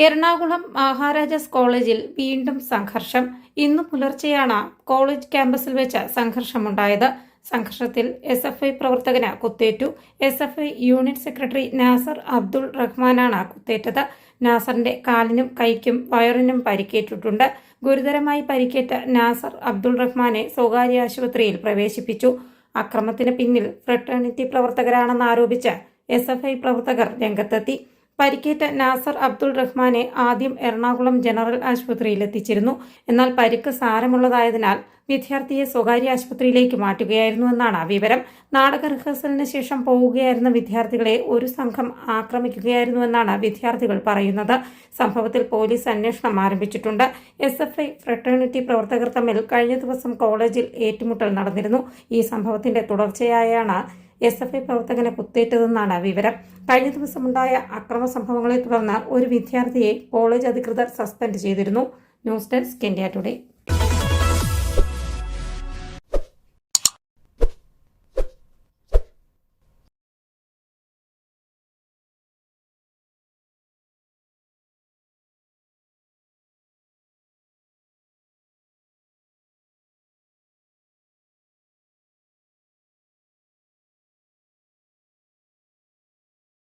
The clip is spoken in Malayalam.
എറണാകുളം മഹാരാജാസ് കോളേജിൽ വീണ്ടും സംഘർഷം. ഇന്ന് പുലർച്ചെയാണ് കോളേജ് ക്യാമ്പസിൽ വെച്ച് സംഘർഷമുണ്ടായത്. സംഘർഷത്തിൽ SFI പ്രവർത്തകന് കുത്തേറ്റു. SFI unit secretary Nasar Abdul റഹ്മാനാണ് കുത്തേറ്റത്. നാസറിന്റെ കാലിനും കൈക്കും വയറിനും പരിക്കേറ്റിട്ടുണ്ട്. ഗുരുതരമായി പരിക്കേറ്റ നാസർ അബ്ദുൾ റഹ്മാനെ സ്വകാര്യ ആശുപത്രിയിൽ പ്രവേശിപ്പിച്ചു. അക്രമത്തിന് പിന്നിൽ ഫ്രട്ടേണിറ്റി പ്രവർത്തകരാണെന്നാരോപിച്ച് SFI പ്രവർത്തകർ രംഗത്തെത്തി. പരിക്കേറ്റ നാസർ അബ്ദുൾ റഹ്മാനെ ആദ്യം എറണാകുളം ജനറൽ ആശുപത്രിയിൽ എത്തിച്ചിരുന്നു. എന്നാൽ പരിക്ക് സാരമുള്ളതായതിനാൽ വിദ്യാർത്ഥിയെ സ്വകാര്യ ആശുപത്രിയിലേക്ക് മാറ്റുകയായിരുന്നുവെന്നാണ് വിവരം. നാടക റിഹേഴ്സലിന് ശേഷം പോവുകയായിരുന്ന വിദ്യാർത്ഥികളെ ഒരു സംഘം ആക്രമിക്കുകയായിരുന്നുവെന്നാണ് വിദ്യാർത്ഥികൾ പറയുന്നത്. സംഭവത്തിൽ പോലീസ് അന്വേഷണം ആരംഭിച്ചിട്ടുണ്ട്. SFI ഫ്രട്ടേണിറ്റി പ്രവർത്തകർ തമ്മിൽ കഴിഞ്ഞ ദിവസം കോളേജിൽ ഏറ്റുമുട്ടൽ നടന്നിരുന്നു. ഈ സംഭവത്തിന്റെ തുടർച്ചയായാണ് SFI പ്രവർത്തകന് കുത്തേറ്റതെന്നാണ് വിവരം. കഴിഞ്ഞ ദിവസമുണ്ടായ അക്രമ സംഭവങ്ങളെ തുടർന്ന് ഒരു വിദ്യാർത്ഥിയെ കോളേജ് അധികൃതർ സസ്പെൻഡ് ചെയ്തിരുന്നു. News desk India today.